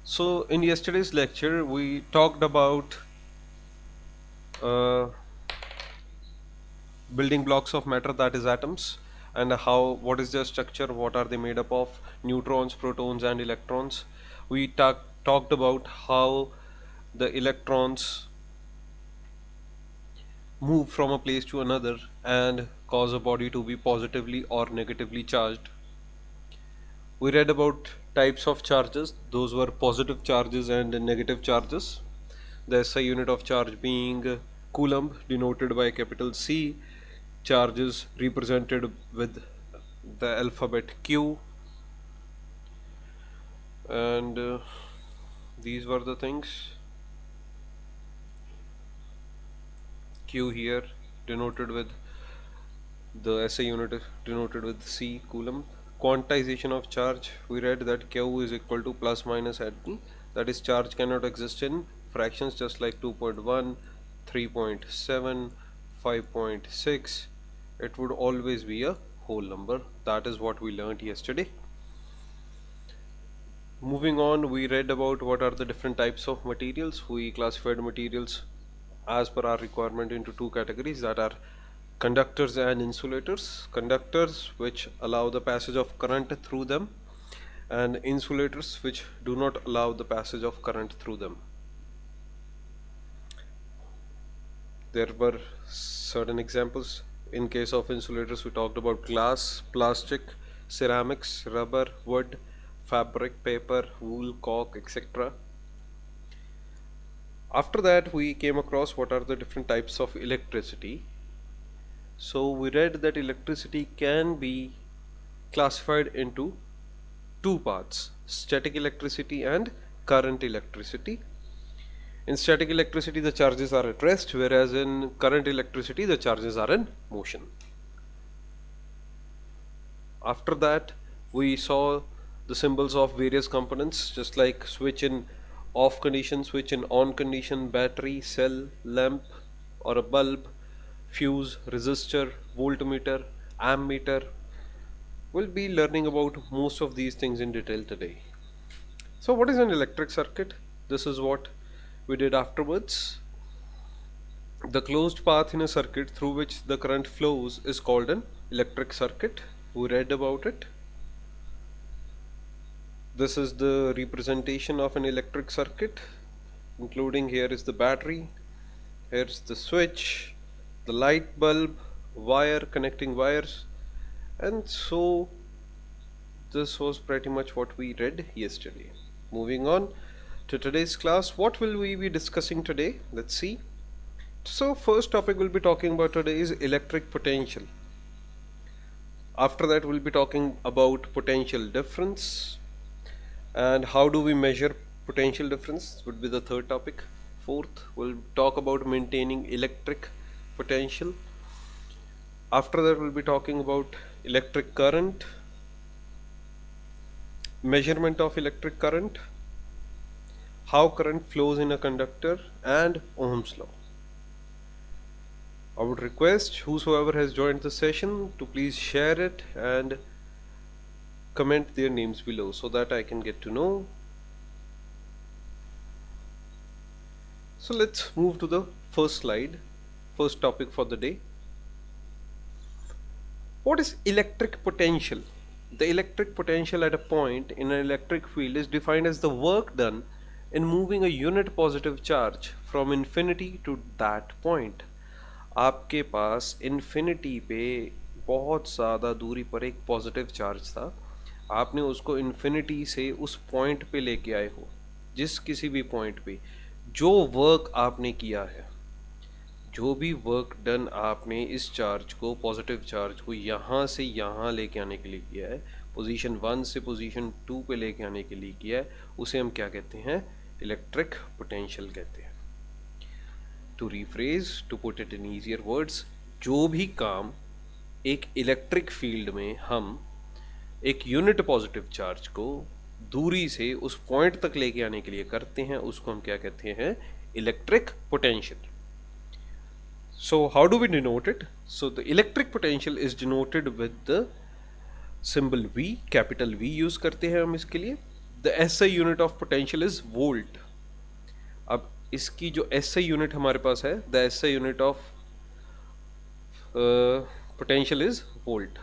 So, in yesterday's lecture, we talked about uh, building blocks of matter, that is atoms, and what is their structure, what are they made up of, neutrons, protons, and electrons. We talked about how the electrons move from a place to another and cause a body to be positively or negatively charged. We read about types of charges, those were positive charges and negative charges. The SI unit of charge being Coulomb, denoted by capital C, charges represented with the alphabet Q, and these were the things. Q here denoted with the SI unit denoted with C, Coulomb. Quantization of charge, we read that Q is equal to plus minus at P, that is, charge cannot exist in fractions just like 2.1, 3.7, 5.6. It would always be a whole number. That is what we learned yesterday. Moving on, we read about what are the different types of materials. We classified materials as per our requirement into two categories, that are conductors and insulators. Conductors, which allow the passage of current through them, and insulators, which do not allow the passage of current through them. There were certain examples. In case of insulators, we talked about glass, plastic, ceramics, rubber, wood, fabric, paper, wool, cork, etc. After that, we came across what are the different types of electricity. So we read that electricity can be classified into two parts: static electricity and current electricity. In static electricity, the charges are at rest, whereas in current electricity, the charges are in motion. After that, we saw the symbols of various components, just like switch in off condition, switch in on condition, battery, cell, lamp or a bulb, fuse, resistor, voltmeter, ammeter. We'll be learning about most of these things in detail today. So what is an electric circuit? This is what we did afterwards. The closed path in a circuit through which the current flows is called an electric circuit. We read about it. This is the representation of an electric circuit, including here is the battery, here's the switch, the light bulb, wire, connecting wires, and so this was pretty much what we read yesterday. Moving on to today's class, what will we be discussing today? Let's see. So first topic we'll be talking about today is electric potential. After that, we'll be talking about potential difference, and how do we measure potential difference would be the third topic. Fourth, we'll talk about maintaining electric potential. After that, we'll be talking about electric current, measurement of electric current, how current flows in a conductor, and Ohm's law. I would request whosoever has joined the session to please share it and comment their names below so that I can get to know. So let's move to the first slide, first topic for the day. What is electric potential? The electric potential at a point in an electric field is defined as the work done in moving a unit positive charge from infinity to that point. आपके पास infinity पे बहुत ज़्यादा दूरी पर एक positive charge था, आपने उसको इन्फिनिटी से उस पॉइंट पे लेके आए हो, जिस किसी भी पॉइंट पे जो वर्क आपने किया है, जो भी वर्क डन आपने इस चार्ज को, पॉजिटिव चार्ज को यहाँ से यहाँ लेके आने के लिए किया है, पोजीशन 1 से पोजीशन 2 पे लेके आने के लिए किया है, उसे हम क्या कहते हैं? इलेक्ट्रिक पोटेंशियल कहते हैं. To rephrase, to put it in easier words, जो भी काम एक इलेक्ट्रिक फील्ड में हम एक यूनिट पॉजिटिव चार्ज को दूरी से उस पॉइंट तक लेके आने के लिए करते हैं, उसको हम क्या कहते हैं? Electric potential. So how do we denote it? So the electric potential is denoted with the symbol V, capital V use करते हैं हम इसके लिए. The SI unit of potential is volt. अब इसकी जो एसआई यूनिट हमारे पास है, the SI unit of potential is volt.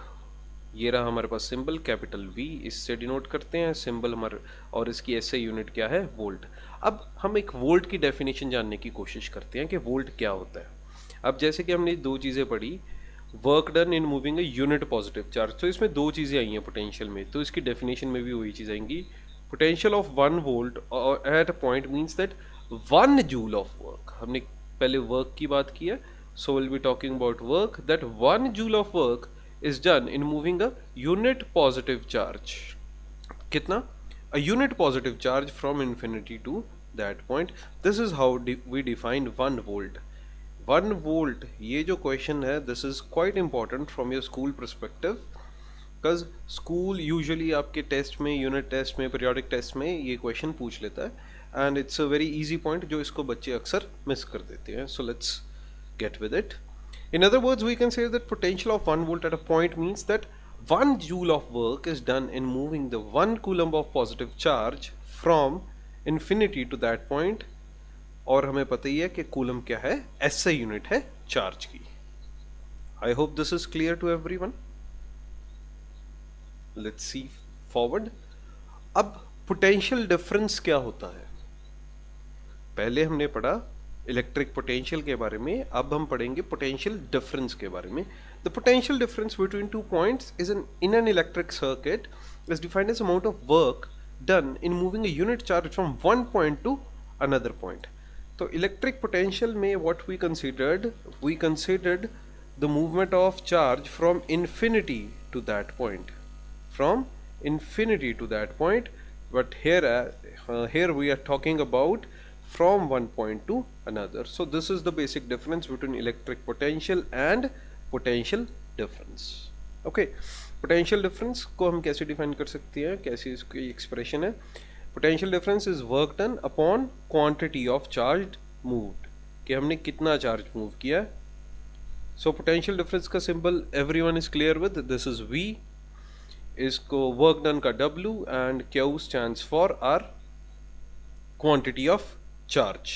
ये रहा हमारे पास सिंबल कैपिटल V, इससे डिनोट करते हैं सिंबल हमारे, और इसकी एसआई यूनिट क्या है, वोल्ट। अब हम एक वोल्ट की डेफिनेशन जानने की कोशिश करते हैं कि वोल्ट क्या होता है। अब जैसे कि हमने दो चीज़ें पढ़ी, work done in moving a unit positive charge, तो इसमें दो चीज़ें आई हैं पोटेंशियल में, तो इसकी डेफिनेशन में भी वही चीज़ आएंगी। Potential of 1 volt at a point means that 1 joule of work. हमने पहले वर्क की बात की है, so we'll be talking about work, that 1 joule of work is done in moving a unit positive charge. कितना? A unit positive charge from infinity to that point. This is how we define 1 volt. 1 volt, ये जो question है, this is quite important from your school perspective, because school usually आपके test में, unit test में, periodic test में ये question पूछ लेता है, and it's a very easy point जो इसको बच्चे अक्सर मिस कर देते हैं. So let's get with it. In other words, we can say that potential of 1 volt at a point means that 1 joule of work is done in moving the 1 coulomb of positive charge from infinity to that point. और हमें पता ही है कि coulomb क्या है, SI unit है charge की. I hope this is clear to everyone. Let's see forward. अब पोटेंशियल डिफरेंस क्या होता है? पहले हमने पढ़ा इलेक्ट्रिक पोटेंशियल के बारे में, अब हम पढ़ेंगे पोटेंशियल डिफरेंस के बारे में. The potential difference between two points is in an electric circuit is defined as amount of work done in moving a unit charge from one point to another point. तो electric potential में what we considered the movement of charge from infinity to that point, from infinity to that point, but here we are talking about from one point to another. So this is the basic difference between electric potential and potential difference. Okay, potential difference को हम कैसे define कर सकते हैं, कैसे इसकी expression है? Potential difference is work done upon quantity of charge moved, कि हमने कितना charge move किया. So potential difference का symbol everyone is clear with, this is V. इसको वर्क डन का W and Q stands for our quantity of charge.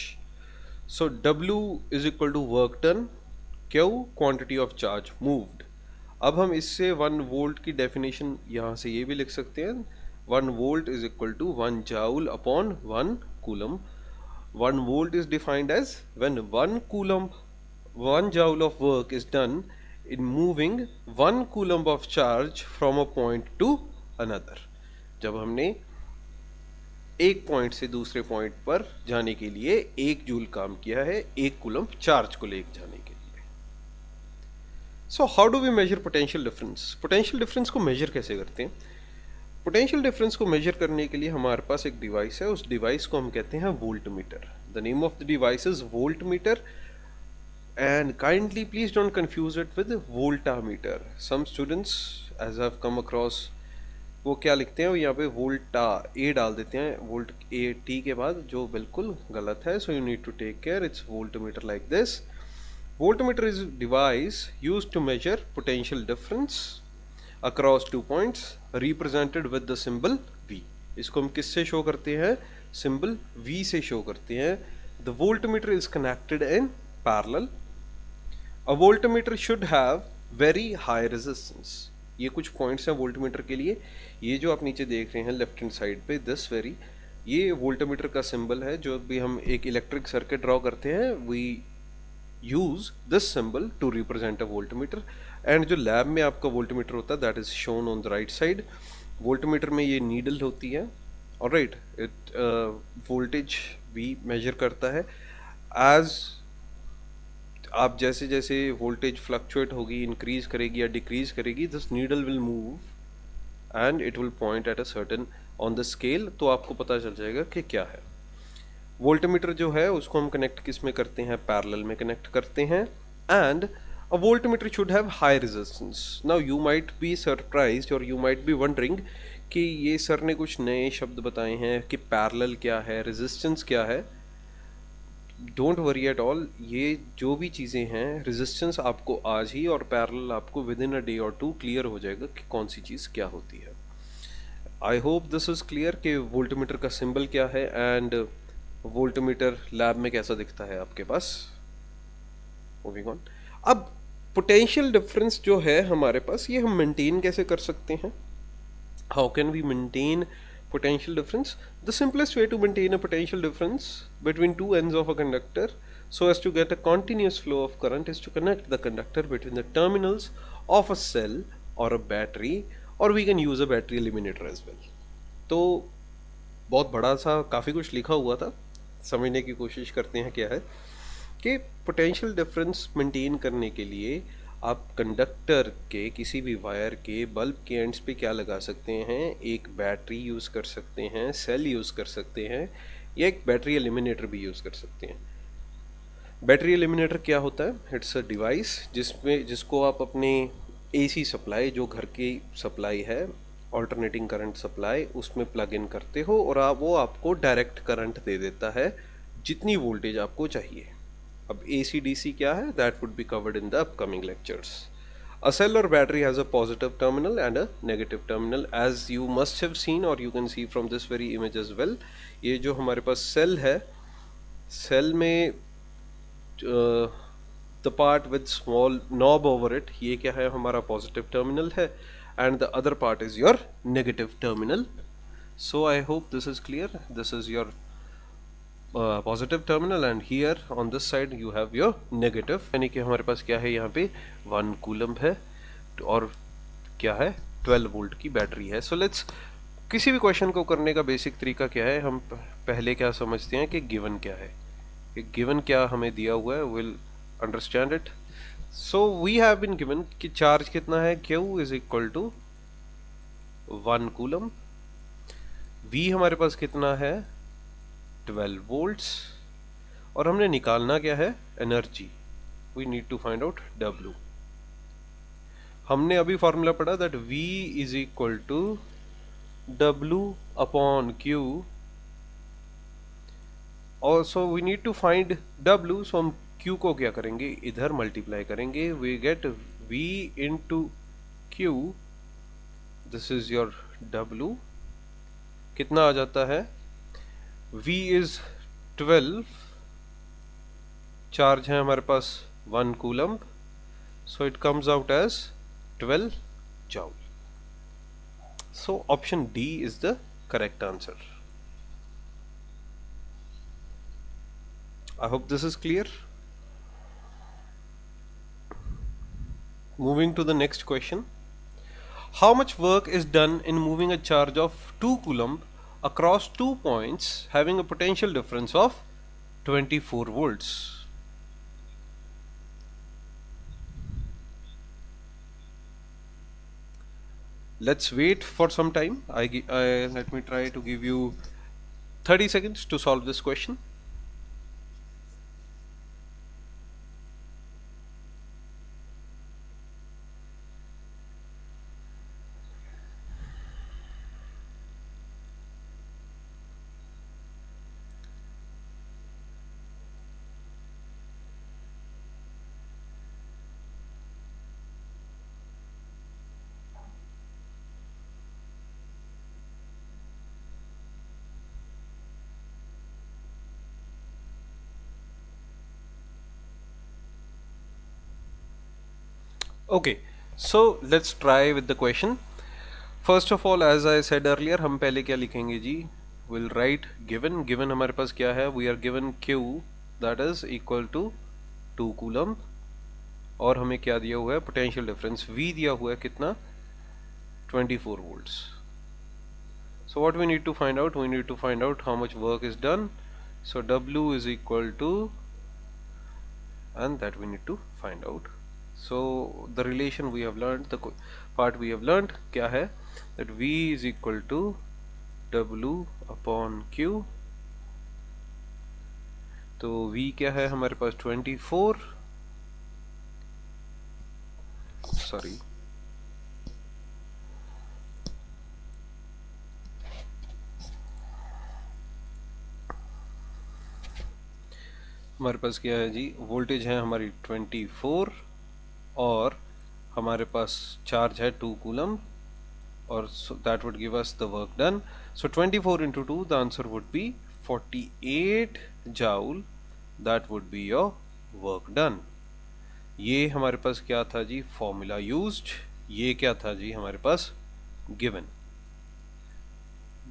So W is equal to work done, Q quantity of charge moved. अब हम इससे 1 volt की definition यहाँ से ये भी लिख सकते हैं, 1 volt is equal to 1 joule upon 1 coulomb. 1 volt is defined as when 1 coulomb 1 joule of work is done in moving 1 coulomb of charge from a point to another. जब हमने एक पॉइंट से दूसरे पॉइंट पर जाने के लिए 1 जूल काम किया है, 1 कूलम चार्ज को लेकर जाने के लिए. So how do we measure potential difference? Potential difference को मेजर कैसे करते हैं? पोटेंशियल डिफरेंस को मेजर करने के लिए हमारे पास एक डिवाइस है, उस डिवाइस को हम कहते हैं voltmeter. The name of the device is voltmeter. And kindly please don't confuse it with voltameter. Some students as I've come across वो क्या लिखते हैं, वो यहाँ पे वोल्टा ए डाल देते हैं, वोल्ट ए टी के बाद, जो बिल्कुल गलत है. So you need to take care. It's voltmeter like this. Voltmeter is device used to measure potential difference across 2 points represented with the symbol V. इसको हम किससे शो करते हैं? सिंबल V से शो करते हैं. The voltmeter is connected in parallel. A voltmeter should have very high resistance. ये कुछ पॉइंट्स हैं वोल्टमीटर के लिए. ये जो आप नीचे देख रहे हैं लेफ्ट हैंड साइड पे, दिस वेरी, ये वोल्टमीटर का सिंबल है. जो भी हम एक इलेक्ट्रिक सर्किट ड्रॉ करते हैं, we use this symbol to represent a voltmeter. And जो लैब में आपका वोल्टमीटर होता है, that is shown on the right side. Voltmeter में ये नीडल होती है, ऑलराइट. इट वोल्टेज भी मेजर करता है. एज आप जैसे जैसे वोल्टेज फ्लक्चुएट होगी, इंक्रीज करेगी या डिक्रीज करेगी, this needle will move and it will point at a certain on the scale. तो आपको पता चल जाएगा कि क्या है. वोल्टमीटर जो है उसको हम कनेक्ट किस में करते हैं? पैरेलल में कनेक्ट करते हैं. And a voltmeter should have high resistance. Now you might be surprised और यू माइट बी वंडरिंग कि ये सर ने कुछ नए शब्द बताए हैं कि पैरेलल क्या है, रेजिस्टेंस क्या है. Don't worry at all. ये जो भी चीज़ें हैं, रेजिस्टेंस आपको आज ही और पैरेलल आपको विद इन अ डे और 2 क्लियर हो जाएगा कि कौन सी चीज़ क्या होती है. I hope this is clear कि वोल्टमीटर का सिंबल क्या है एंड वोल्टमीटर लैब में कैसा दिखता है आपके पास। Moving on. अब पोटेंशियल डिफरेंस जो है हमारे पास, ये हम मेंटेन कैसे कर सकते हैं? How can we maintain potential difference? The simplest way to maintain a potential difference between two ends of a conductor so as to get a continuous flow of current is to connect the conductor between the terminals of a cell or a battery, or we can use a battery eliminator as well. तो बहुत बड़ा सा काफ़ी कुछ लिखा हुआ था, समझने की कोशिश करते हैं क्या है कि पोटेंशियल डिफरेंस मेंटेन करने के लिए आप कंडक्टर के किसी भी वायर के बल्ब के एंड्स पे क्या लगा सकते हैं? एक बैटरी यूज़ कर सकते हैं, सेल यूज़ कर सकते हैं, या एक बैटरी एलिमिनेटर भी यूज़ कर सकते हैं। बैटरी एलिमिनेटर क्या होता है? इट्स अ डिवाइस जिसको आप अपने एसी सप्लाई, जो घर की सप्लाई है, ऑल्टरनेटिंग करंट सप्लाई, उसमें प्लग इन करते हो और वो आपको डायरेक्ट करंट दे देता है जितनी वोल्टेज आपको चाहिए। अब AC/DC क्या है? That would be covered in the upcoming lectures. A cell or battery has a positive terminal and a negative terminal, as you must have seen or you can see from this very image as well. ये जो हमारे पास cell है, cell में the part with small knob over it, ये क्या है? हमारा positive terminal है, and the other part is your negative terminal. So I hope this is clear. This is your positive terminal and here on this side you have your negative, यानी कि हमारे पास क्या है? यहाँ पे 1 कूलम है और क्या है? 12 वोल्ट की बैटरी है। सो लेट्स, किसी भी क्वेश्चन को करने का बेसिक तरीका क्या है? हम पहले क्या समझते हैं कि गिवन क्या है, कि गिवन क्या हमें दिया हुआ है, will understand it. So we have been given कि चार्ज कितना है? Q is equal to 1 coulomb. V हमारे पास कितना है? 12 वोल्ट्स। और हमने निकालना क्या है? Energy. We need to find out W। हमने अभी फॉर्मूला पढ़ा that V is equal to W upon Q, और so we need to find W। So हम Q को क्या करेंगे? इधर मल्टीप्लाई करेंगे, we get V into Q, this is your W। कितना आ जाता है? V is 12, चार्ज है हमारे पास 1 coulomb, so it comes out as 12 joule. So option D is the correct answer. I hope this is clear. Moving to the next question. How much work is done in moving a charge of 2 coulomb across 2 points having a potential difference of 24 volts? Let's wait for some time. Let me try to give you 30 seconds to solve this question. Okay, so let's try with the question. First of all, as I said earlier, हम पहले क्या लिखेंगे जी? We'll write given. Given हमारे पास क्या है? We are given Q, that is equal to 2 coulomb, और हमें क्या दिया हुआ है? पोटेंशियल डिफरेंस V दिया हुआ है कितना? 24 volts. So what we need to find out? We need to find out how much work is done. So W is equal to, and that we need to find out. So the relation we have learned, the part we have learned क्या है? That V is equal to W upon Q. तो V क्या है हमारे पास? 24, sorry, हमारे पास क्या है जी? वोल्टेज है हमारी 24 और हमारे पास चार्ज है 2 coulomb, or so that would give us the work done. So 24 into 2, the answer would be 48 joule. That would be your work done. ये हमारे पास क्या था जी, फॉर्मूला यूज्ड. ये क्या था जी हमारे पास, गिवन.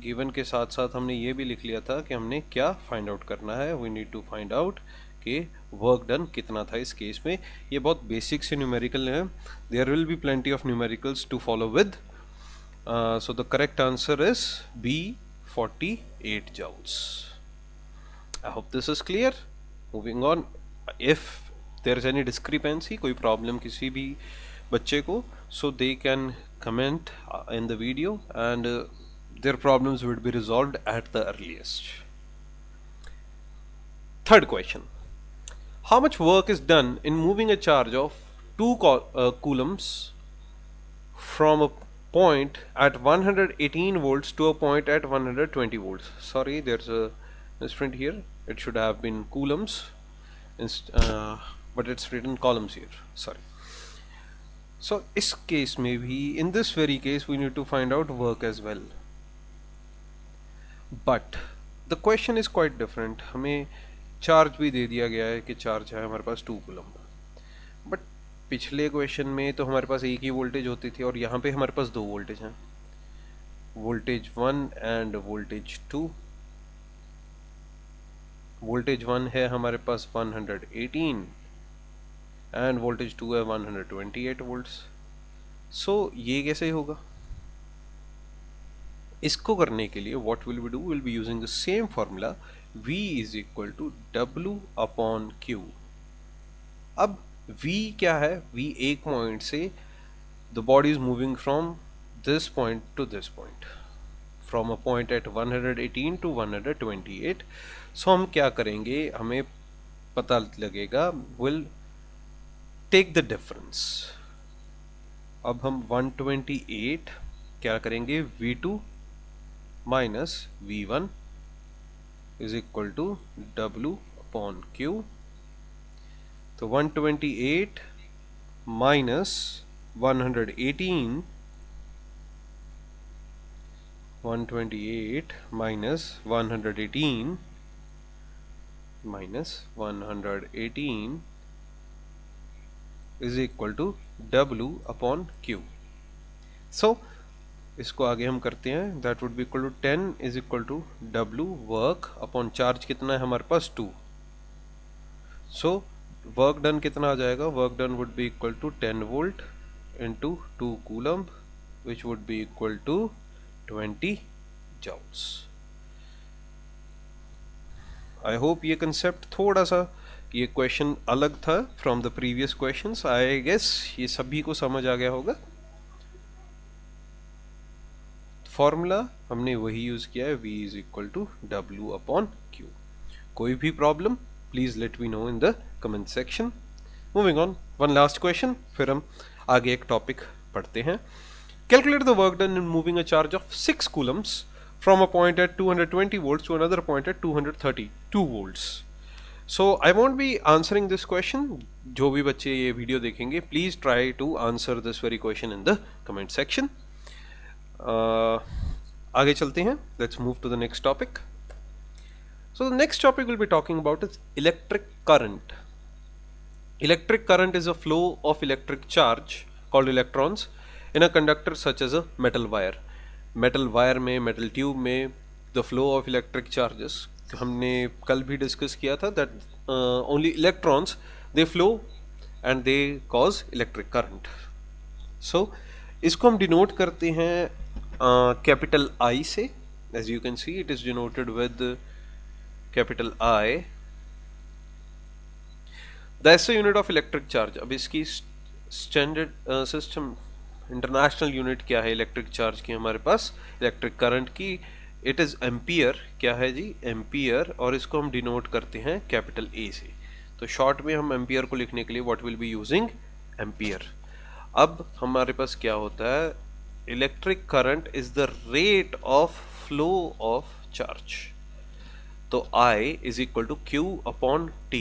गिवन के साथ साथ हमने ये भी लिख लिया था कि हमने क्या फाइंड आउट करना है. We need to find out कि वर्क डन कितना था इस केस में. ये बहुत बेसिक से न्यूमेरिकल है. There will be plenty of numericals to follow with. So the correct answer is B, 48 joules. I hope this is clear. Moving on, if there is any discrepancy, कोई problem किसी भी बच्चे को, so they can comment in the video and their problems would be resolved at the earliest. Third question. How much work is done in moving a charge of 2 coulombs from a point at 118 volts to a point at 120 volts? Sorry, there's a misprint here. It should have been coulombs, but it's written columns here. Sorry. So इस case में भी, in this very case, we need to find out work as well. But the question is quite different. हमें charge भी दे दिया गया है कि charge है हमारे पास 2 कूलम. बट पिछले क्वेश्चन में तो हमारे पास एक ही वोल्टेज होती थी और यहाँ पे हमारे पास दो वोल्टेज हैं, वोल्टेज 1 एंड वोल्टेज 2. वोल्टेज 1 है हमारे पास 118 एंड वोल्टेज 2 है 128 वोल्ट्स. सो ये कैसे होगा? इसको करने के लिए what will we do, will be using the same formula, V is equal to W upon Q. अब V क्या है? V एक पॉइंट से, the body is moving from this point to this point, from a point at 118 to 128. सो हम क्या करेंगे, हमें पता लगेगा, विल टेक द डिफरेंस. अब हम 128 क्या करेंगे, V2 minus V1 is equal to W upon Q. तो 128 minus 118, 128 minus 118 minus 118 is equal to W upon Q. So इसको आगे हम करते हैं. That would be equal to 10 is equal to W work upon charge कितना है हमारे पास 2. So work done कितना आ जाएगा, work done would be equal to 10 volt into 2 coulomb which would be equal to 20 joules. I hope ये concept थोड़ा सा, ये क्वेश्चन अलग था from the previous questions. I guess ये सभी को समझ आ गया होगा. फॉर्मूला हमने वही यूज किया है, V is equal to W upon Q. कोई भी problem please let me know in the comment section. Moving on, one last question, फिर हम आगे एक टॉपिक पढ़ते हैं. Calculate the work done in moving a charge of 6 coulombs from a point at 220 volts to another point at 232 volts. So I won't be answering this question. जो भी बच्चे ये वीडियो देखेंगे, please try to answer this very question in the comment section. आगे चलते हैं. Let's move to the next topic. So the next topic will be talking about is electric current. Electric current is a flow of electric charge called electrons in a conductor such as a metal wire. Metal wire में, metal tube में the flow of electric charges हमने कल भी discuss किया था, that only electrons they flow and they cause electric current. So इसको हम denote करते हैं कैपिटल I से. As you can see it is denoted with capital I. The SI unit of electric charge. अब इसकी standard system international unit क्या है electric charge की हमारे पास, इलेक्ट्रिक करंट की? It is ampere. क्या है जी? एम्पियर. और इसको हम डिनोट करते हैं कैपिटल A से. तो शॉर्ट में हम एम्पियर को लिखने के लिए what will be using, ampere. अब हमारे पास क्या होता है, electric current is the rate of flow of charge. तो I is equal to Q upon T.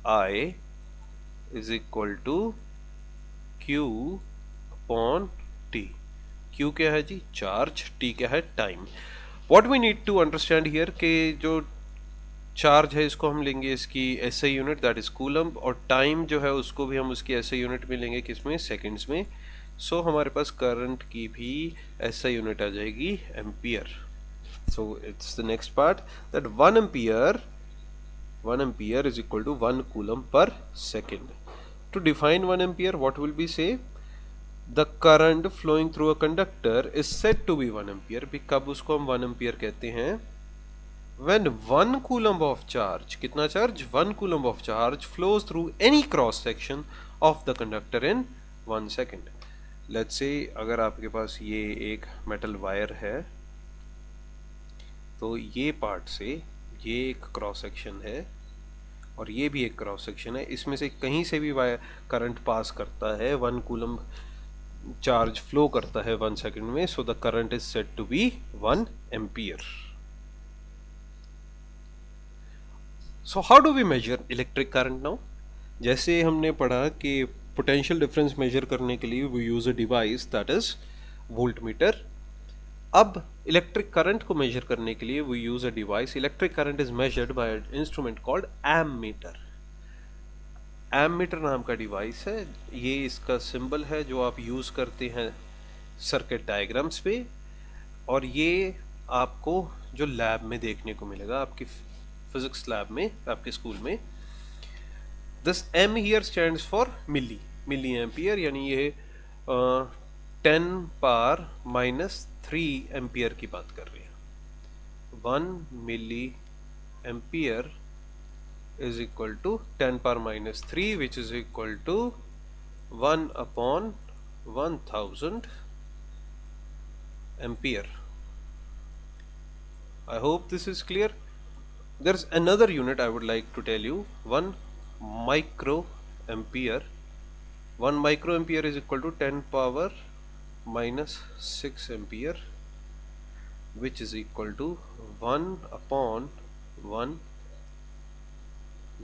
I is equal to Q upon T. Q क्या है जी, चार्ज, T क्या है, time. What we need to understand here कि जो charge है इसको हम लेंगे इसकी SI unit, that is coulomb, और टाइम जो है उसको भी हम उसकी एसआई यूनिट में लेंगे, किसमें, सेकंड्स में। सो हमारे पास करंट की भी एसआई यूनिट आ जाएगी ampere. So it's the next part that 1 ampere is equal to 1 coulomb per second. To define 1 ampere, what will we say? The current flowing through a conductor is said to be 1 ampere. भी कब उसको हम 1 ampere कहते हैं? When 1 coulomb of charge, कितना charge? 1 coulomb of charge flows through any cross section of the conductor in 1 second. Let's say अगर आपके पास ये एक मेटल वायर है, तो ये पार्ट से ये एक क्रॉस सेक्शन है और ये भी एक क्रॉस सेक्शन है, इसमें से कहीं से भी वायर करंट पास करता है, 1 कूलम चार्ज फ्लो करता है 1 सेकंड में, so the current is said to be 1 ampere. So how do we measure electric current now? जैसे हमने पढ़ा कि पोटेंशियल डिफरेंस मेजर करने के लिए we use a device that is voltmeter. अब इलेक्ट्रिक करंट को मेजर करने के लिए we use a device, electric current is measured by an instrument called ammeter. Ammeter नाम का डिवाइस है, ये इसका सिंबल है जो आप यूज करते हैं सर्किट डायग्राम्स पे, और ये आपको जो लैब में देखने को मिलेगा आपकी फिजिक्स लैब में, आपके स्कूल में। This M here stands for milli ampere, यानी ये 10 पावर -3 एम्पियर की बात कर रहे हैं। 1 milli ampere is equal to 10 power -3, which is equal to 1 upon 1000 ampere. I hope this is clear. There's another unit I would like to tell you, 1 microampere. 1 microampere is equal to 10 power -6 ampere, which is equal to 1 upon 1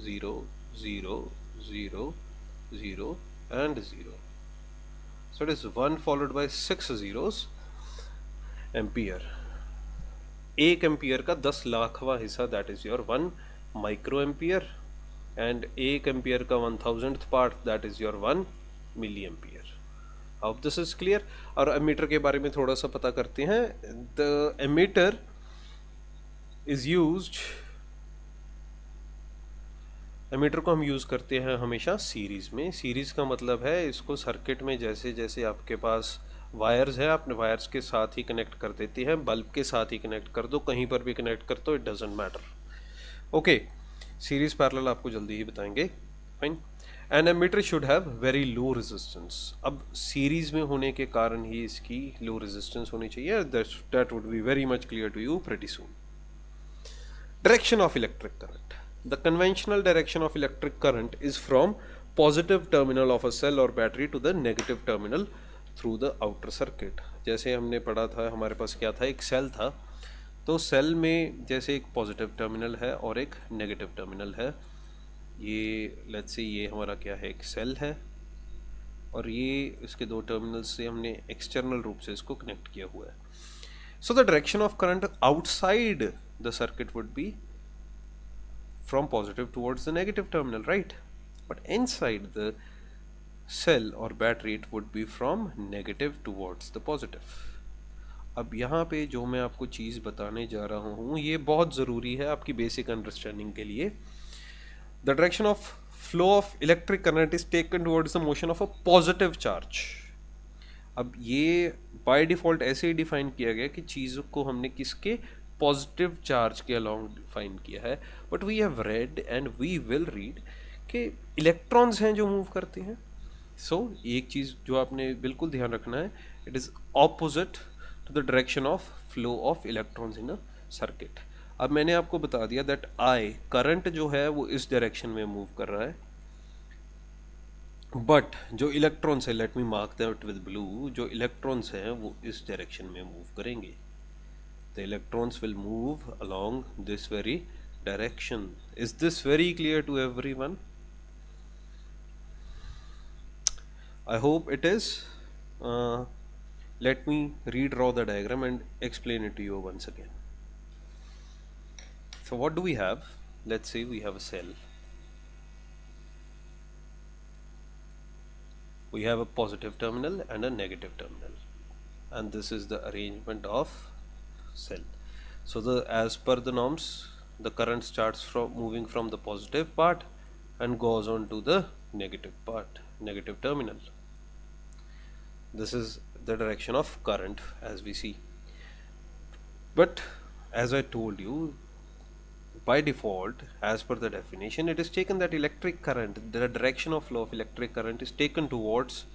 0 0 0 0 and 0. So it is 1 followed by 6 zeros ampere. 1 ampere का 10 लाखवां हिस्सा, that is your 1 micro ampere, and 1 ampere का 1000th part, that is your 1 milli ampere. How this is clear. और ammeter के बारे में थोड़ा सा पता करते हैं। The ammeter is used, ammeter को हम यूज़ करते हैं हमेशा सीरीज़ में। सीरीज़ का मतलब है इसको सर्किट में जैसे जैसे आपके पास वायर्स है, आपने वायर्स के साथ ही कनेक्ट कर देती हैं, बल्ब के साथ ही कनेक्ट कर दो, कहीं पर भी कनेक्ट कर दो, it doesn't matter. Okay, series parallel आपको जल्दी ही बताएंगे। Fine. An ammeter should have very low resistance. अब सीरीज़ में होने के कारण ही इसकी लो रेजिस्टेंस होनी चाहिए, that would be very much clear to you pretty soon. Direction of electric current. The conventional direction of electric current is from positive terminal of a cell or battery to the negative terminal through the outer circuit. जैसे हमने पढ़ा था, हमारे पास क्या था, एक cell था, तो सेल में जैसे एक पॉजिटिव टर्मिनल है और एक नेगेटिव टर्मिनल है। ये लेट्स से ये हमारा क्या है, एक सेल है, और ये इसके दो टर्मिनल्स से हमने एक्सटर्नल रूप से इसको कनेक्ट किया हुआ है। So the direction of current outside the circuit would be from positive towards the negative terminal, right? But inside the cell or battery it would be from negative towards the positive. अब यहाँ पे जो मैं आपको चीज़ बताने जा रहा हूँ ये बहुत ज़रूरी है आपकी बेसिक अंडरस्टैंडिंग के लिए। The direction of flow of electric current is taken towards the motion of a positive charge. अब ये बाय डिफ़ॉल्ट ऐसे ही डिफाइन किया गया कि चीज़ को हमने किसके, पॉजिटिव चार्ज के अलॉन्ग डिफाइन किया है, but we have read and we will read कि इलेक्ट्रॉन्स हैं जो मूव करते हैं। सो एक चीज़ जो आपने बिल्कुल ध्यान रखना है, it is opposite to the direction of flow of electrons in a circuit. अब मैंने आपको बता दिया दैट आई करंट जो है वो इस डायरेक्शन में मूव कर रहा है, बट जो इलेक्ट्रॉन्स है, let me mark that with blue, जो इलेक्ट्रॉन्स हैं वो इस डायरेक्शन में मूव करेंगे। The electrons will move along this very direction. Is this very clear to everyone? I hope it is. Let me redraw the diagram and explain it to you once again. So what do we have? Let's say we have a cell. We have a positive terminal and a negative terminal, and this is the arrangement of cell. So as per the norms, the current starts from moving from the positive part and goes on to the negative part, negative terminal. This is the direction of current as we see. But as I told you, by default, as per the definition, it is taken that electric current, the direction of flow of electric current is taken towards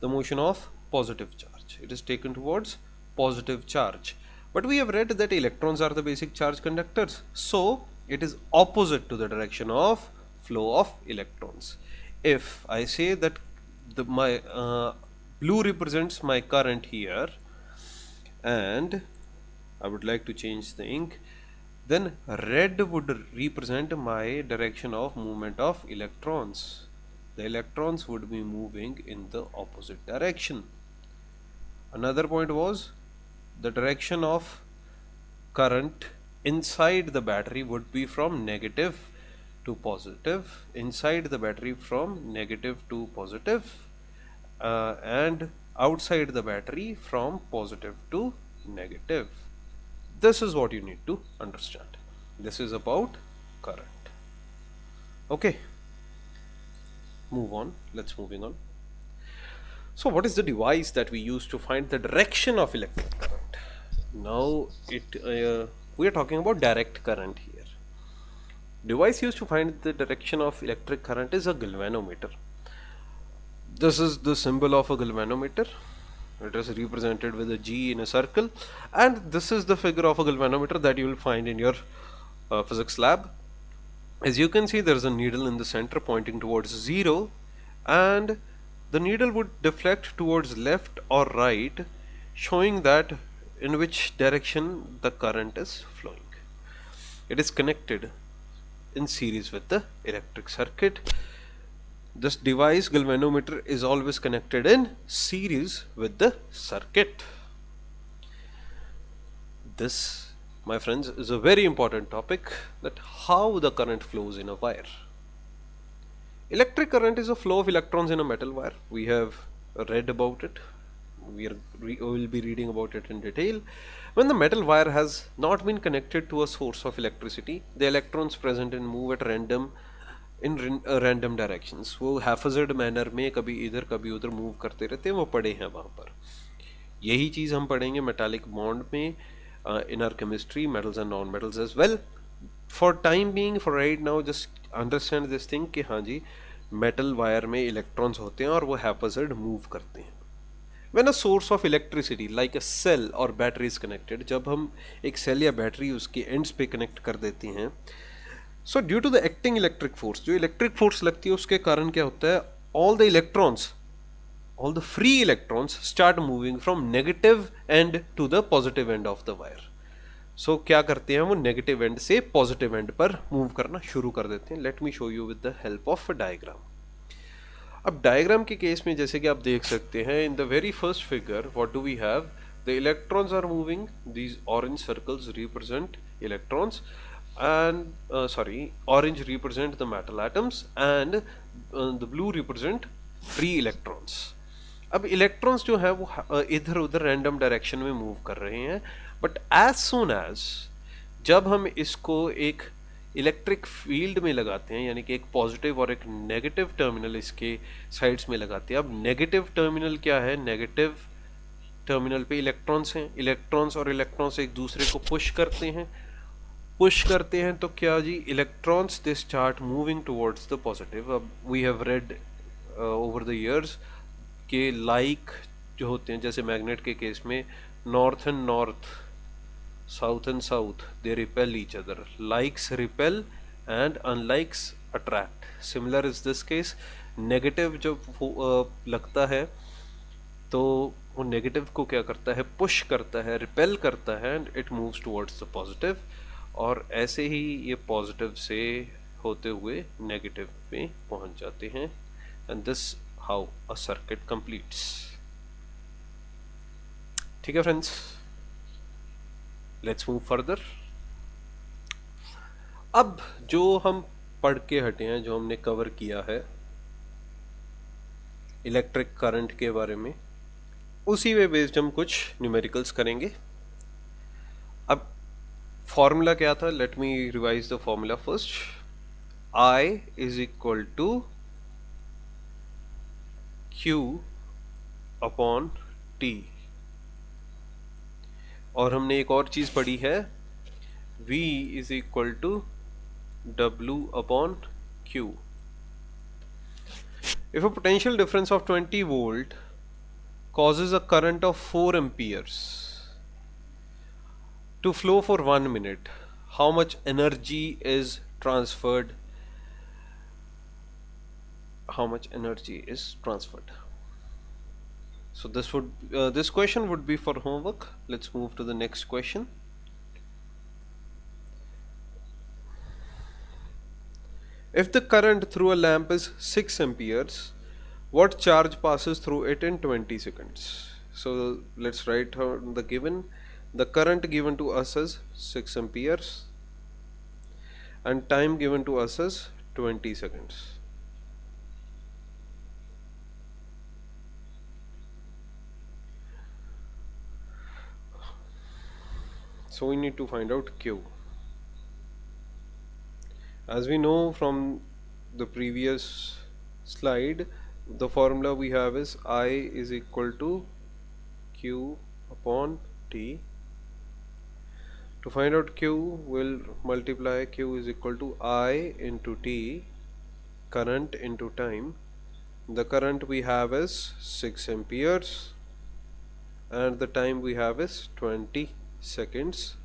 the motion of positive charge. It is taken towards positive charge. But we have read that electrons are the basic charge conductors. So it is opposite to the direction of flow of electrons. If I say that my blue represents my current here, and I would like to change the ink, then red would represent my direction of movement of electrons. The electrons would be moving in the opposite direction. Another point was the direction of current inside the battery would be from negative to positive, inside the battery from negative to positive, and outside the battery from positive to negative. This is what you need to understand. This is about current. Okay, move on. Let's moving on. So what is the device that we use to find the direction of electric current? Now we are talking about direct current here. Device used to find the direction of electric current is a galvanometer. This is the symbol of a galvanometer. It is represented with a G in a circle, and this is the figure of a galvanometer that you will find in your physics lab. As you can see, there is a needle in the center pointing towards 0, and the needle would deflect towards left or right, showing that in which direction the current is flowing. It is connected in series with the electric circuit. This device, galvanometer, is always connected in series with the circuit. This, my friends, is a very important topic, that how the current flows in a wire. Electric current is a flow of electrons in a metal wire. We have read about it. We will be reading about it in detail. When the metal wire has not been connected to a source of electricity, the electrons present in move at random in random directions, वो हैफेजर्ड manner में कभी इधर कभी उधर move करते रहते हैं, वो पढ़े हैं वहाँ पर. यही चीज़ हम पढ़ेंगे मेटालिक बॉन्ड में in our chemistry, metals and non metals as well. For time being, for right now, just understand this thing कि हाँ जी, मेटल वायर में इलेक्ट्रॉन्स होते हैं और वो हैफेजर्ड मूव करते हैं. When a source of electricity like a cell or battery is connected, जब हम एक सेल या बैटरी उसके एंड्स पे कनेक्ट कर देते हैं, so due to the acting electric force, जो इलेक्ट्रिक फोर्स लगती है उसके कारण क्या होता है, all the electrons, all the free electrons start moving from negative end to the positive end of the wire. So क्या करते हैं, वो नेगेटिव एंड से पॉजिटिव एंड पर मूव करना शुरू कर देते हैं. Let me show you with the help of a diagram. अब डायग्राम के केस में जैसे कि आप देख सकते हैं, in the very first figure what do we have, the electrons are moving, these orange circles represent electrons, and orange represent the metal atoms and the blue represent free electrons. अब electrons जो है वो इधर उधर random direction में move कर रहे हैं, बट एज सून एज जब हम इसको एक इलेक्ट्रिक फील्ड में लगाते हैं, यानी कि एक पॉजिटिव और एक नेगेटिव टर्मिनल इसके साइड्स में लगाते हैं. अब नेगेटिव टर्मिनल क्या है, नेगेटिव टर्मिनल पे इलेक्ट्रॉन्स हैं, इलेक्ट्रॉन्स और इलेक्ट्रॉन्स एक दूसरे को पुश करते हैं, तो क्या जी, electrons they start moving towards the positive. अब we have read over the years के लाइक जो होते हैं, जैसे मैग्नेट के केस में north and north, south and south, they repel each other. Likes repel and unlikes attract. Similar is this case. Negative जब लगता है तो वो नेगेटिव को क्या करता है, पुश करता है, रिपेल करता है, and it moves towards the positive. और ऐसे ही ये पॉजिटिव से होते हुए नेगेटिव में पहुंच जाते हैं, and this how a circuit completes. ठीक है फ्रेंड्स, लेट्स मूव फर्दर। अब जो हम पढ़ के हटे हैं, जो हमने कवर किया है इलेक्ट्रिक करंट के बारे में, उसी पे बेस्ड हम कुछ न्यूमेरिकल्स करेंगे। अब फॉर्मूला क्या था, let me revise the formula first. I is equal to Q upon T, और हमने एक और चीज पढ़ी है, V is equal to W upon Q। If a potential difference of 20 volt causes a current of 4 amperes to flow for 1 minute, how much energy is transferred? How much energy is transferred? So this question would be for homework. Let's move to the next question. If the current through a lamp is 6 amperes, what charge passes through it in 20 seconds? So let's write the given. The current given to us is 6 amperes and time given to us is 20 seconds. So we need to find out Q. As we know from the previous slide, the formula we have is I is equal to Q upon T. To find out Q, we'll multiply Q is equal to I into T, current into time. The current we have is 6 amperes and the time we have is 20 seconds.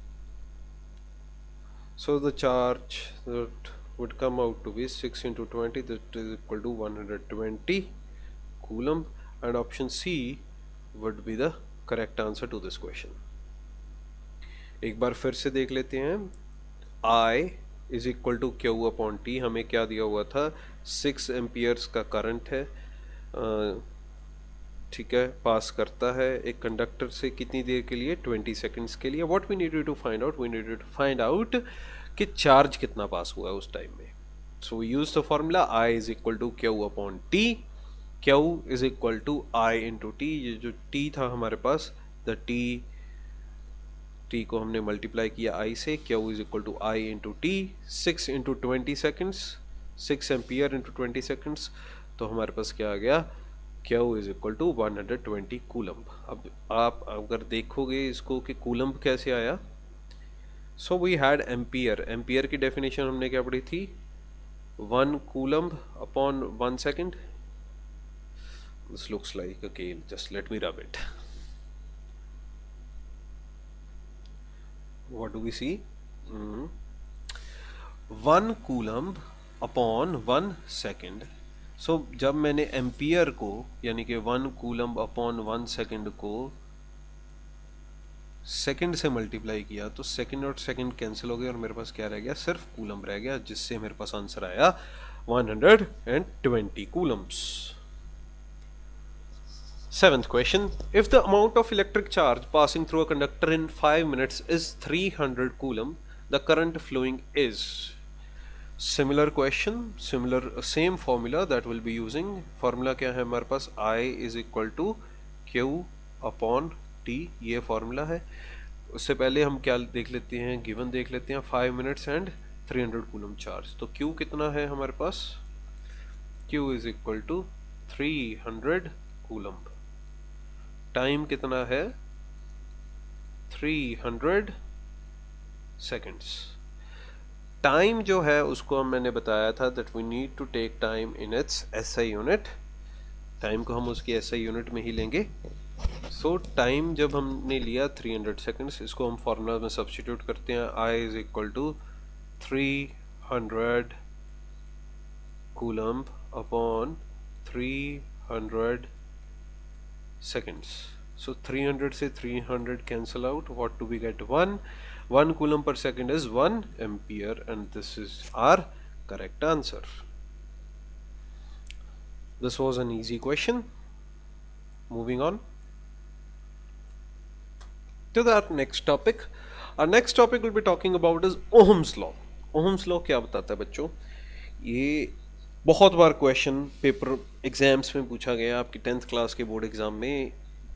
So the charge that would come out to be 6 into 20, that is equal to 120 coulomb, and option C would be the correct answer to this question. एक बार फिर से देख लेते हैं। I is equal to Q upon T, हमें क्या दिया हुआ था, 6 एम्पियर्स का करंट है, ठीक है, पास करता है एक कंडक्टर से कितनी देर के लिए, 20 सेकंड्स के लिए। What we needed to find out, we needed to find out कि चार्ज कितना पास हुआ है उस टाइम में। So we use the formula I is equal to Q upon T, Q is equal to I into T। ये जो T था हमारे पास, द T को हमने मल्टीप्लाई किया I से, Q is equal to I into T, 6 into 20 seconds, 6 ampere into 20 seconds, तो हमारे पास क्या आ गया, Q is equal to 120 coulomb. अब आप अगर देखोगे इसको कि कूलम्ब कैसे आया, so we had ampere. Ampere की डेफिनेशन हमने क्या पढ़ी थी, 1 coulomb upon 1 second. This looks like a can, just let me rub it. What do we C, 1 coulomb upon 1 second. सो जब मैंने एम्पियर को यानी कि 1 कूलम्ब अपॉन 1 सेकेंड को सेकेंड से मल्टीप्लाई किया, तो सेकेंड और सेकेंड कैंसिल हो गए और मेरे पास क्या रह गया, सिर्फ कूलम्ब रह गया, जिससे मेरे पास आंसर आया 120 Coulomb's. Seventh question, if the amount of electric charge passing through a conductor in 5 minutes is 300 coulomb, the current flowing is. Similar question, same formula that we'll be using. Formula क्या है हमारे पास, I is equal to Q upon T, ये formula है। उससे पहले हम क्या देख लेते हैं, गिवन देख लेते हैं, 5 minutes and 300 coulomb charge। तो Q कितना है हमारे पास, Q is equal to 300 coulomb। Time कितना है, 300 सेकेंड्स। टाइम जो है उसको मैंने बताया था that we need to take time in its SI unit. Time को हम उसकी एसआई यूनिट में ही लेंगे। सो टाइम जब हमने लिया 300 सेकेंड्स, इसको हम फॉर्मूला में सब्स्टिट्यूट करते हैं, I is equal to 300 coulomb upon 300 seconds. So 300 से 300 cancel out. What do we get? 1 coulomb per second is 1 ampere, and this is our correct answer. This was an easy question. Moving on. To our next topic. Our next topic will be talking about is Ohm's law. Ohm's law क्या बताता है बच्चों? ये बहुत बार question paper exams में पूछा गया आपकी 10th क्लास के बोर्ड एग्जाम में.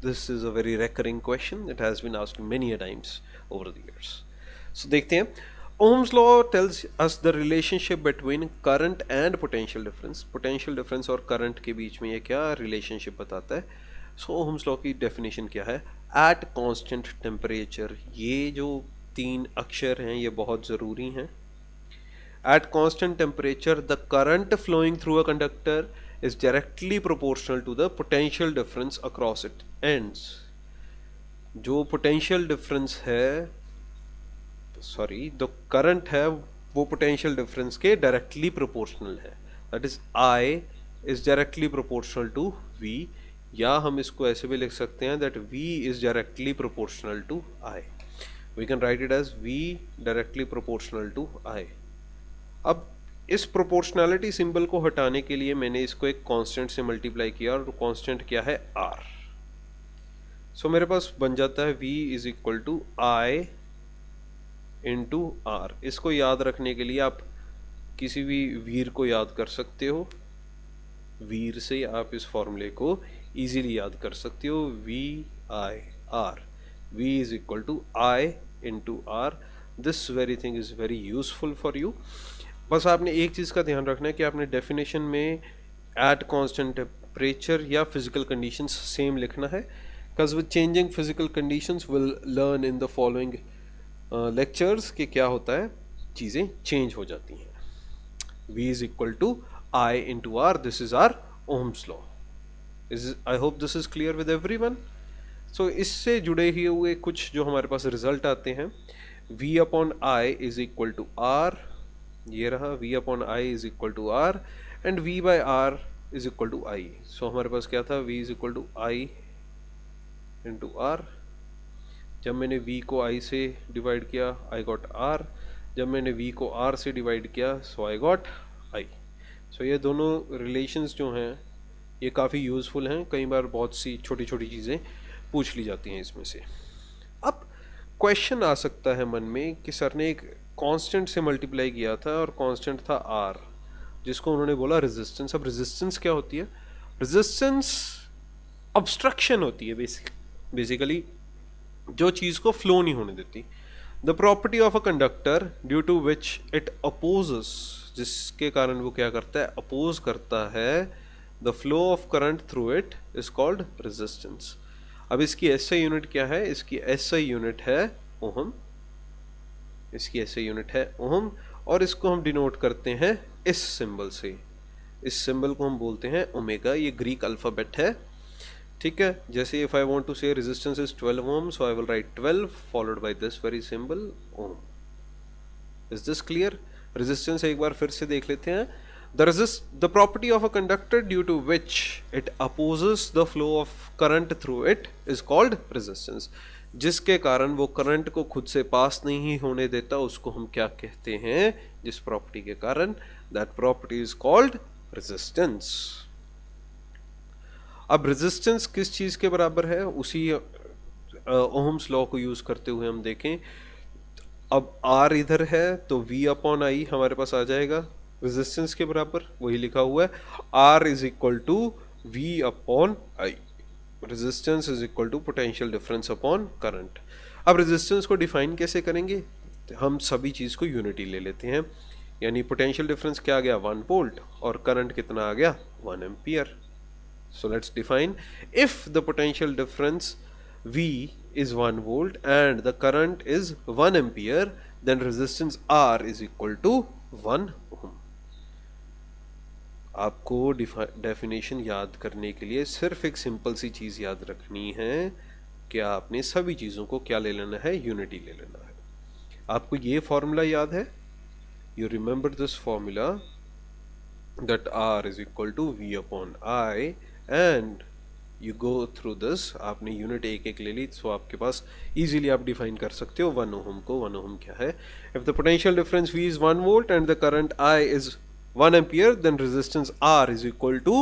This is a very recurring question. It has been asked many a times over the years. So देखते हैं. Ohm's law tells us the relationship between current and potential difference. Potential difference और current के बीच में ये क्या relationship बताता है. So Ohm's law की definition क्या है? At constant temperature. ये जो 3 अक्षर हैं ये बहुत ज़रूरी हैं. At constant temperature, the current flowing through a conductor is directly proportional to the potential difference across its ends. जो potential difference है, जो करंट है वो पोटेंशियल डिफरेंस के डायरेक्टली प्रोपोर्शनल है. That is I is directly proportional to V, या हम इसको ऐसे भी लिख सकते हैं that V is directly proportional to I. We can write it as V directly proportional to I. अब इस प्रोपोर्शनैलिटी सिंबल को हटाने के लिए मैंने इसको एक कांस्टेंट से मल्टीप्लाई किया, और कांस्टेंट क्या है? R. सो मेरे पास बन जाता है V is equal to I into R. इसको याद रखने के लिए आप किसी भी वीर को याद कर सकते हो. वीर से आप इस फॉर्मूले को इजीली याद कर सकते हो. V I R. V is equal to I into R. This very thing is very useful for you. बस आपने एक चीज़ का ध्यान रखना है कि आपने डेफिनेशन में एट कॉन्स्टेंट टेम्परेचर या फिजिकल कंडीशंस सेम लिखना है, because with changing physical conditions will learn in the following lectures के क्या होता है, चीज़ें चेंज हो जाती हैं. V is equal to I into R. This is our Ohm's law. I hope this is clear with everyone. So इससे जुड़े ही हुए कुछ जो हमारे पास रिजल्ट आते हैं. V upon I is equal to R. ये रहा V upon I is equal to R, and V by R is equal to I. So हमारे पास क्या था? V is equal to I into R. जब मैंने V को I से डिवाइड किया, I गॉट R. जब मैंने V को R से डिवाइड किया, सो I गॉट I. सो ये दोनों रिलेशंस जो हैं ये काफ़ी यूज़फुल हैं. कई बार बहुत सी छोटी छोटी चीज़ें पूछ ली जाती हैं इसमें से. अब क्वेश्चन आ सकता है मन में कि सर ने एक कांस्टेंट से मल्टीप्लाई किया था और कांस्टेंट था R, जिसको उन्होंने बोला रेजिस्टेंस. अब रेजिस्टेंस क्या होती है? रेजिस्टेंस ऑब्स्ट्रक्शन होती है बेसिकली, जो चीज़ को फ्लो नहीं होने देती. The property of a conductor due to which it opposes, जिसके कारण वो क्या करता है? अपोज करता है the flow of current through it, is called resistance. अब इसकी एसआई यूनिट क्या है? इसकी एसआई यूनिट है ओहम. इसकी एसआई यूनिट है ओहम, और इसको हम डिनोट करते हैं इस सिंबल से. इस सिंबल को हम बोलते हैं ओमेगा. ये ग्रीक अल्फ़ाबेट है, ठीक है. जैसे if I want to say resistance is 12 ohm, so I will write 12 followed by this very symbol ohm. Is this clear? Resistance एक बार फिर से देख लेते हैं. The property of a conductor due to which it opposes the flow of current through it is called resistance. जिसके कारण वो करंट को खुद से पास नहीं होने देता, उसको हम क्या कहते हैं? जिस प्रॉपर्टी के कारण, that property is called resistance. अब रेजिस्टेंस किस चीज़ के बराबर है? उसी ओहम्स लॉ को यूज़ करते हुए हम देखें. अब R इधर है तो V अपॉन आई हमारे पास आ जाएगा रेजिस्टेंस के बराबर. वही लिखा हुआ है, R is equal to V upon I. Resistance is equal to potential difference upon current. अब रेजिस्टेंस को डिफाइन कैसे करेंगे? हम सभी चीज़ को यूनिटी ले लेते हैं. यानी पोटेंशियल डिफरेंस क्या आ गया? 1 वोल्ट, और करंट कितना आ गया? 1 ampere. So let's define. If the potential difference V is 1 volt and the current is 1 ampere, then resistance R is equal to 1 ohm. आपको डेफिनेशन याद करने के लिए सिर्फ एक सिंपल सी चीज़ याद रखनी है कि आपने सभी चीज़ों को क्या ले लेना है? यूनिटी ले लेना है. आपको ये फॉर्मूला याद है? You remember this formula that R is equal to V upon I, and you go through this. आपने यूनिट एक एक ले ली, सो आपके पास इजीली आप डिफाइन कर सकते हो 1 ओहम को. 1 ओहम क्या है? If the potential difference V is 1 volt and the current I is 1 ampere, then resistance R is equal to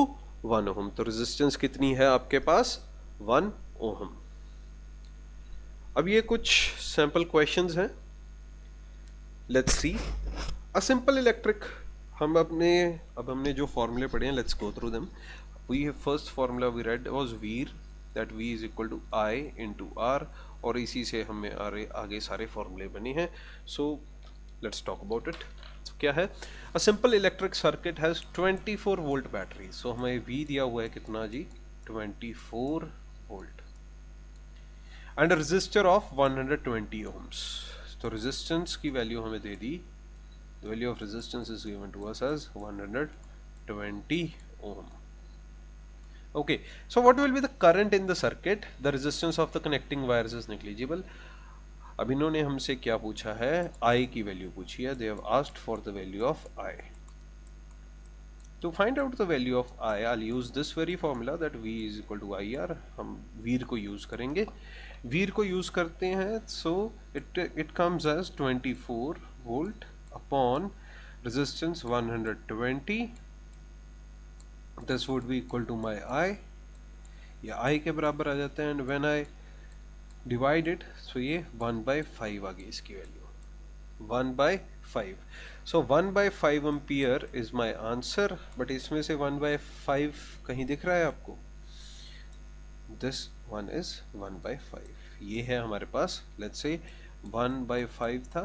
1 ohm. तो रेजिस्टेंस कितनी है आपके पास? 1 ओहम. अब ये कुछ सैम्पल क्वेश्चंस हैं, let's see. A simple electric, अब हमने जो फॉर्मूले पढ़े हैं, let's go through them. We first formula we read was VIR, that V is equal to I into R, और इसी से हमें आगे सारे फॉर्मूले बने हैं। So let's talk about it. क्या है? A simple electric circuit has 24 volt battery. सो हमें वी दिया हुआ है कितना जी? 24 volt, and a resistor of 120 ohms। तो रेजिस्टेंस की वैल्यू हमें दे दी, the value of resistance is given to us as 120 ohm. Okay, so what will be the current in the circuit? The resistance of the connecting wires is negligible. अब इन्होंने हमसे क्या पूछा है? I की value पूछी है। They have asked for the value of I. To find out the value of I, I'll use this very formula that V is equal to IR. हम वीर को यूज करेंगे। वीर को यूज करते हैं, so it comes as 24 volt upon resistance 120. This would be equal to my I, या I के बराबर आ जाता है, and when I divide it, so ये 1/5 आ गई इसकी value, 1/5. So 1/5 ampere is my answer, but इसमें से 1/5 कहीं दिख रहा है आपको? दिस वन इज 1/5, ये है हमारे पास। लेट्स से 1/5 था।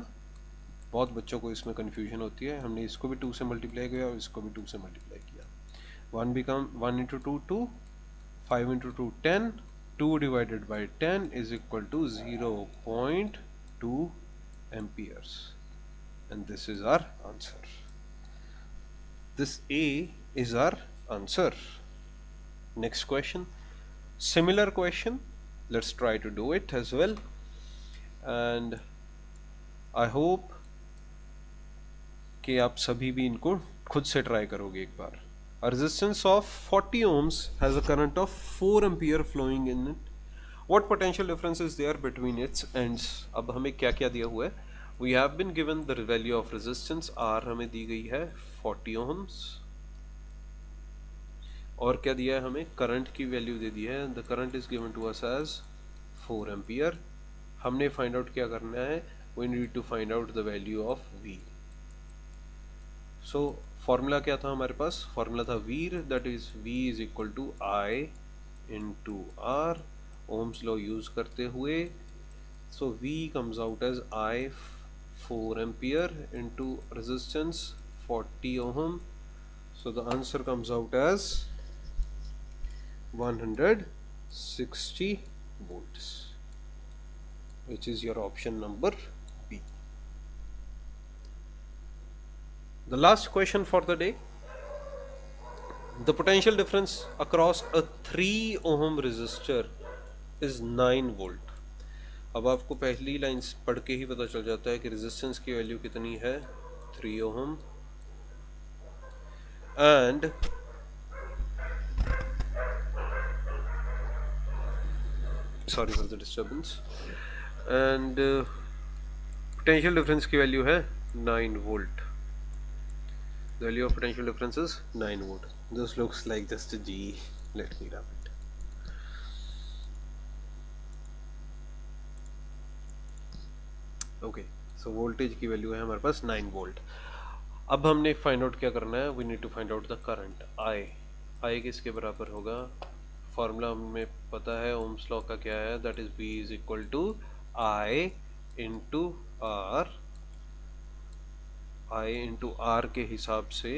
बहुत बच्चों को इसमें कंफ्यूजन होती है, हमने इसको भी 2 से मल्टीप्लाई किया और इसको भी 2 से मल्टीप्लाई किया। 1 become 1 into 2 2, 5 into 2 10, 2 divided by 10 is equal to 0.2 amperes, and this is our answer. This A is our answer. Next question, similar question, let's try to do it as well, and I hope कि आप सभी भी इनको खुद से try करोगे एक बार। A resistance of 40 ohms has a current of 4 ampere flowing in it. What potential difference is there between its ends? अब हमें क्या क्या दिया हुआ है? We have been given the value of resistance R, हमें दी गई है 40 ohms, और क्या दिया है हमें? करंट की वैल्यू दे दी है, the current is given to us as 4 ampere. हमने फाइंड आउट क्या करना है? We need to find out the value of V. So formula क्या था हमारे पास? फॉर्मूला था वीर, that is V is equal to I into R, Ohm's law use करते हुए। So V comes out as I 4 ampere into resistance 40 ohm. So the answer comes out as 160 volts, which is your option number B. The last question for the day. The potential difference across a 3 ohm resistor is 9 volt. अब आपको पहली line पढ़ के ही पता चल जाता है कि रेजिस्टेंस की वैल्यू कितनी है? 3 ohm, and sorry for the disturbance, and potential difference की वैल्यू है 9 volt. The value of potential difference is 9 volt. This looks like just a G. Let me rub it. Okay, so voltage की value है हमारे पास 9 volt. अब हमने find out क्या करना है? We need to find out the current I. I किसके बराबर होगा? फॉर्मूला हमें पता है, ओम्स लॉ का क्या है? That is V is equal to I into R। I into R के हिसाब से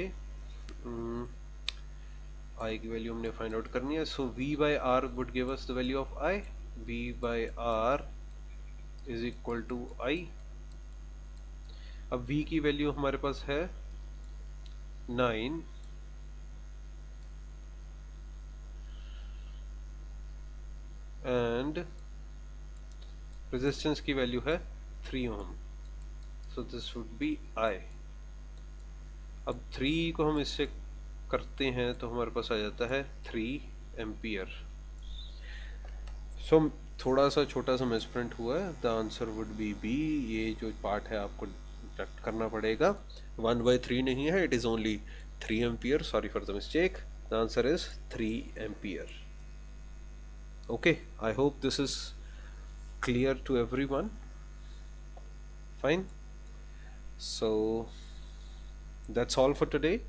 I की वैल्यू हमने फाइंड आउट करनी है। So V by R would give us the value of I। V by R is equal to I। अब V की value हमारे पास है 9, एंड रेजिस्टेंस की वैल्यू है 3 ohm. So this would be I। अब 3 को हम इससे करते हैं तो हमारे पास आ जाता है 3 एम्पियर। सो थोड़ा सा छोटा सा मिसप्रिंट हुआ है, the answer would be B. ये जो पार्ट है आपको डिडक्ट करना पड़ेगा, 1/3 नहीं है, it is only 3 ampere. Sorry for the mistake, the answer is 3 ampere. Okay, I hope this is clear to everyone? Fine. So that's all for today.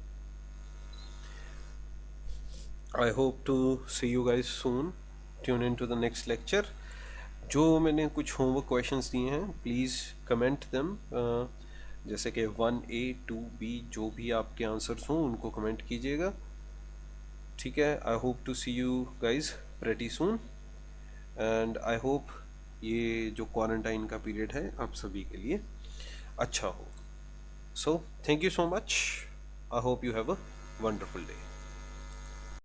I hope to see you guys soon. Tune in to the next lecture. जो मैंने कुछ homework questions दिए हैं please comment them, जैसे कि 1A 2B जो भी आपके आंसर्स हों उनको कमेंट कीजिएगा, ठीक है। I hope to see you guys pretty soon, and I hope ये जो क्वारंटाइन का पीरियड है आप सभी के लिए अच्छा हो। So thank you so much, I hope you have a wonderful day.